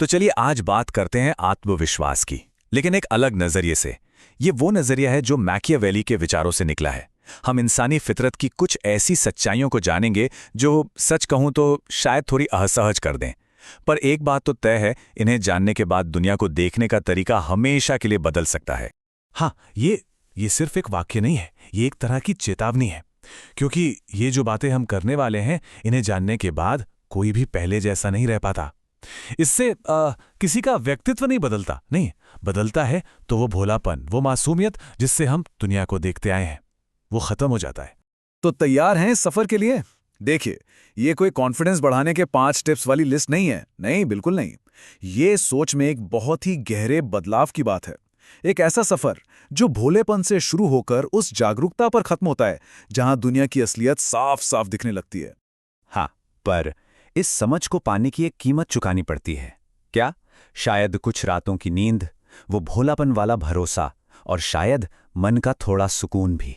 तो चलिए आज बात करते हैं आत्मविश्वास की, लेकिन एक अलग नजरिए से। ये वो नजरिया है जो मैकियावेली के विचारों से निकला है। हम इंसानी फितरत की कुछ ऐसी सच्चाइयों को जानेंगे जो सच कहूं तो शायद थोड़ी असहज कर दें। पर एक बात तो तय है, इन्हें जानने के बाद दुनिया को देखने का तरीका हमेशा के लिए बदल सकता है। हाँ, ये सिर्फ एक वाक्य नहीं है, ये एक तरह की चेतावनी है। क्योंकि ये जो बातें हम करने वाले हैं, इन्हें जानने के बाद कोई भी पहले जैसा नहीं रह पाता। इससे किसी का व्यक्तित्व नहीं बदलता, नहीं बदलता है तो वो भोलापन, वो मासूमियत जिससे हम दुनिया को देखते आए हैं, वो खत्म हो जाता है। तो तैयार हैं सफर के लिए? देखिए, ये कोई कॉन्फिडेंस बढ़ाने के 5 टिप्स वाली लिस्ट नहीं है। नहीं, बिल्कुल नहीं। ये सोच में एक बहुत ही गहरे बदलाव की बात है। एक ऐसा सफर जो भोलेपन से शुरू होकर उस जागरूकता पर खत्म होता है जहां दुनिया की असलियत साफ साफ दिखने लगती है। हाँ, पर इस समझ को पाने की एक कीमत चुकानी पड़ती है। क्या? शायद कुछ रातों की नींद, वो भोलापन वाला भरोसा, और शायद मन का थोड़ा सुकून भी।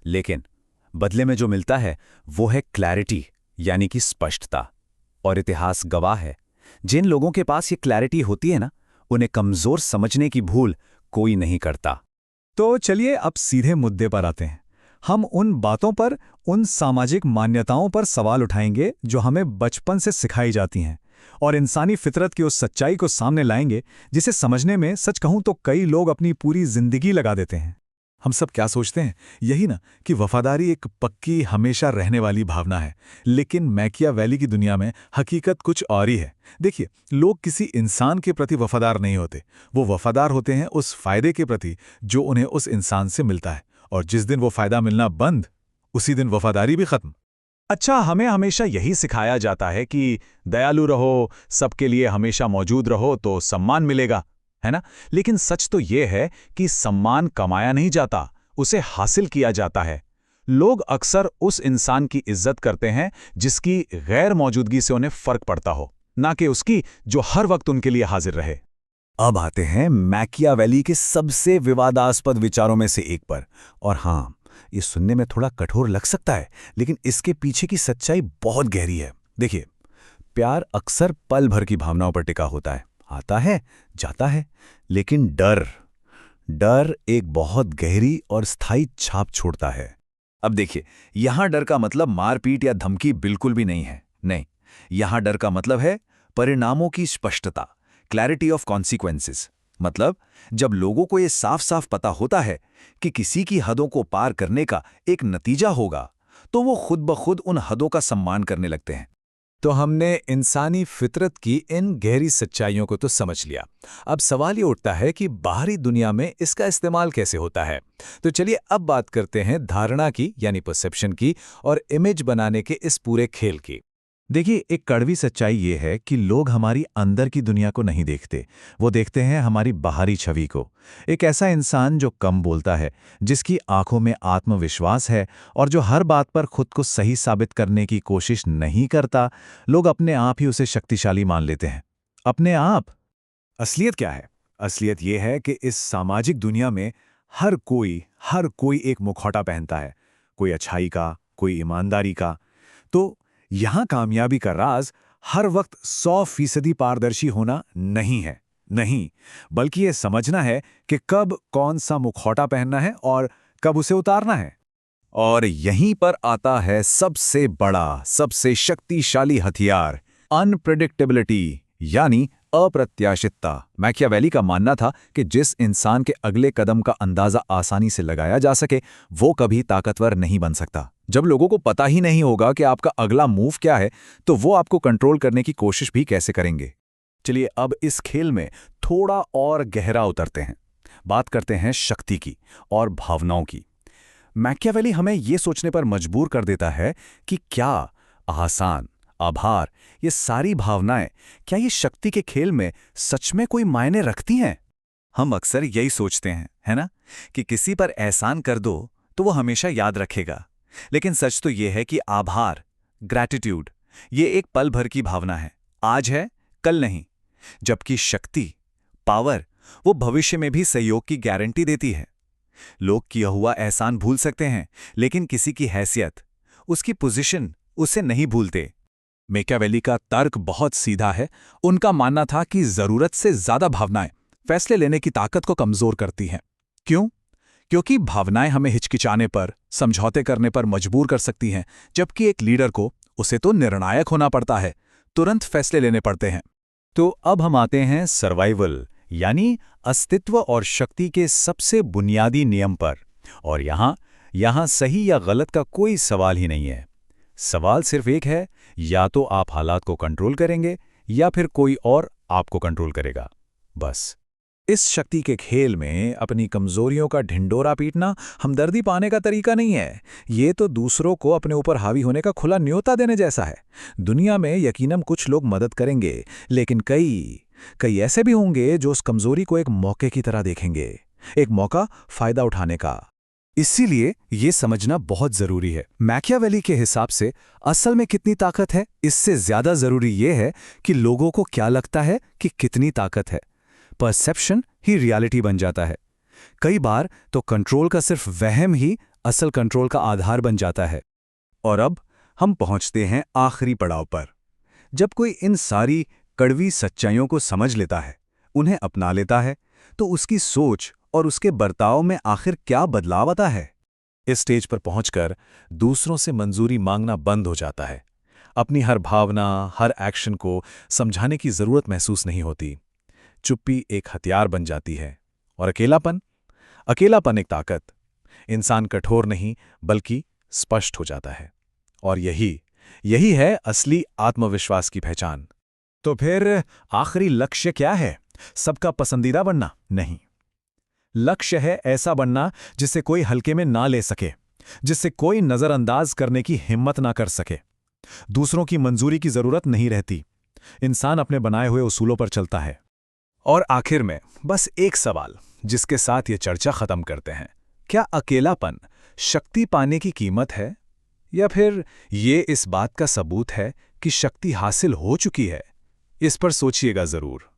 लेकिन बदले में जो मिलता है वो है क्लैरिटी, यानी कि स्पष्टता। और इतिहास गवाह है, जिन लोगों के पास ये क्लैरिटी होती है ना, उन्हें कमजोर समझने की भूल कोई नहीं करता। तो चलिए अब सीधे मुद्दे पर आते हैं। हम उन बातों पर, उन सामाजिक मान्यताओं पर सवाल उठाएंगे जो हमें बचपन से सिखाई जाती हैं, और इंसानी फितरत की उस सच्चाई को सामने लाएंगे जिसे समझने में सच कहूं तो कई लोग अपनी पूरी जिंदगी लगा देते हैं। हम सब क्या सोचते हैं? यही ना कि वफादारी एक पक्की, हमेशा रहने वाली भावना है। लेकिन मैकियावेली की दुनिया में हकीकत कुछ और ही है। देखिए, लोग किसी इंसान के प्रति वफादार नहीं होते, वो वफादार होते हैं उस फायदे के प्रति जो उन्हें उस इंसान से मिलता है। और जिस दिन वो फायदा मिलना बंद, उसी दिन वफादारी भी खत्म। अच्छा, हमें हमेशा यही सिखाया जाता है कि दयालु रहो, सबके लिए हमेशा मौजूद रहो तो सम्मान मिलेगा, है ना? लेकिन सच तो ये है कि सम्मान कमाया नहीं जाता, उसे हासिल किया जाता है। लोग अक्सर उस इंसान की इज्जत करते हैं जिसकी गैर मौजूदगी से उन्हें फर्क पड़ता हो, ना कि उसकी जो हर वक्त उनके लिए हाजिर रहे। अब आते हैं मैकियावेली के सबसे विवादास्पद विचारों में से एक पर। और हाँ, ये सुनने में थोड़ा कठोर लग सकता है, लेकिन इसके पीछे की सच्चाई बहुत गहरी है। देखिए, प्यार अक्सर पल भर की भावनाओं पर टिका होता है, आता है, जाता है। लेकिन डर एक बहुत गहरी और स्थायी छाप छोड़ता है। अब देखिए, यहां डर का मतलब मारपीट या धमकी बिल्कुल भी नहीं है। नहीं, यहां डर का मतलब है परिणामों की स्पष्टता, क्लैरिटी ऑफ कॉन्सिक्वेंसेस। मतलब जब लोगों को यह साफ साफ पता होता है कि किसी की हदों को पार करने का एक नतीजा होगा, तो वो खुद ब खुद उन हदों का सम्मान करने लगते हैं। तो हमने इंसानी फितरत की इन गहरी सच्चाइयों को तो समझ लिया। अब सवाल ये उठता है कि बाहरी दुनिया में इसका इस्तेमाल कैसे होता है। तो चलिए अब बात करते हैं धारणा की, यानी परसेप्शन की, और इमेज बनाने के इस पूरे खेल की। देखिए, एक कड़वी सच्चाई ये है कि लोग हमारी अंदर की दुनिया को नहीं देखते, वो देखते हैं हमारी बाहरी छवि को। एक ऐसा इंसान जो कम बोलता है, जिसकी आंखों में आत्मविश्वास है और जो हर बात पर खुद को सही साबित करने की कोशिश नहीं करता, लोग अपने आप ही उसे शक्तिशाली मान लेते हैं। अपने आप। असलियत क्या है? असलियत ये है कि इस सामाजिक दुनिया में हर कोई एक मुखौटा पहनता है, कोई अच्छाई का, कोई ईमानदारी का। तो यहां कामयाबी का राज हर वक्त 100% पारदर्शी होना नहीं है, नहीं, बल्कि ये समझना है कि कब कौन सा मुखौटा पहनना है और कब उसे उतारना है। और यहीं पर आता है सबसे बड़ा, सबसे शक्तिशाली हथियार, अनप्रेडिक्टेबिलिटी, यानी अप्रत्याशितता। मैकियावेली का मानना था कि जिस इंसान के अगले कदम का अंदाजा आसानी से लगाया जा सके, वो कभी ताकतवर नहीं बन सकता। जब लोगों को पता ही नहीं होगा कि आपका अगला मूव क्या है, तो वो आपको कंट्रोल करने की कोशिश भी कैसे करेंगे। चलिए अब इस खेल में थोड़ा और गहरा उतरते हैं। बात करते हैं शक्ति की और भावनाओं की। मैकियावेली हमें ये सोचने पर मजबूर कर देता है कि क्या आसान, आभार, ये सारी भावनाएं, क्या ये शक्ति के खेल में सच में कोई मायने रखती हैं? हम अक्सर यही सोचते हैं, है ना, कि किसी पर एहसान कर दो तो वो हमेशा याद रखेगा। लेकिन सच तो ये है कि आभार, ग्रैटिट्यूड, ये एक पल भर की भावना है, आज है, कल नहीं। जबकि शक्ति, पावर, वो भविष्य में भी सहयोग की गारंटी देती है। लोग किया हुआ एहसान भूल सकते हैं, लेकिन किसी की हैसियत, उसकी पोजीशन, उसे नहीं भूलते। मैकियावेली का तर्क बहुत सीधा है। उनका मानना था कि जरूरत से ज्यादा भावनाएं फैसले लेने की ताकत को कमजोर करती हैं। क्यों? क्योंकि भावनाएं हमें हिचकिचाने पर, समझौते करने पर मजबूर कर सकती हैं, जबकि एक लीडर को उसे तो निर्णायक होना पड़ता है, तुरंत फैसले लेने पड़ते हैं। तो अब हम आते हैं सर्वाइवल यानी अस्तित्व और शक्ति के सबसे बुनियादी नियम पर। और यहाँ सही या गलत का कोई सवाल ही नहीं है। सवाल सिर्फ एक है, या तो आप हालात को कंट्रोल करेंगे या फिर कोई और आपको कंट्रोल करेगा, बस। इस शक्ति के खेल में अपनी कमजोरियों का ढिंडोरा पीटना हमदर्दी पाने का तरीका नहीं है। ये तो दूसरों को अपने ऊपर हावी होने का खुला न्योता देने जैसा है। दुनिया में यकीनन कुछ लोग मदद करेंगे, लेकिन कई ऐसे भी होंगे जो उस कमजोरी को एक मौके की तरह देखेंगे, एक मौका फायदा उठाने का। इसीलिए ये समझना बहुत जरूरी है, मैकियावेली के हिसाब से असल में कितनी ताकत है, इससे ज्यादा जरूरी ये है कि लोगों को क्या लगता है कि कितनी ताकत है। परसेप्शन ही रियलिटी बन जाता है। कई बार तो कंट्रोल का सिर्फ वहम ही असल कंट्रोल का आधार बन जाता है। और अब हम पहुंचते हैं आखिरी पड़ाव पर। जब कोई इन सारी कड़वी सच्चाइयों को समझ लेता है, उन्हें अपना लेता है, तो उसकी सोच और उसके बर्ताव में आखिर क्या बदलाव आता है? इस स्टेज पर पहुंचकर दूसरों से मंजूरी मांगना बंद हो जाता है। अपनी हर भावना, हर एक्शन को समझाने की जरूरत महसूस नहीं होती। चुप्पी एक हथियार बन जाती है। और अकेलापन एक ताकत। इंसान कठोर नहीं बल्कि स्पष्ट हो जाता है। और यही है असली आत्मविश्वास की पहचान। तो फिर आखिरी लक्ष्य क्या है? सबका पसंदीदा बनना? नहीं। लक्ष्य है ऐसा बनना जिसे कोई हल्के में ना ले सके, जिससे कोई नजरअंदाज करने की हिम्मत ना कर सके। दूसरों की मंजूरी की जरूरत नहीं रहती। इंसान अपने बनाए हुए उसूलों पर चलता है। और आखिर में बस एक सवाल, जिसके साथ ये चर्चा खत्म करते हैं। क्या अकेलापन शक्ति पाने की कीमत है, या फिर ये इस बात का सबूत है कि शक्ति हासिल हो चुकी है? इस पर सोचिएगा जरूर।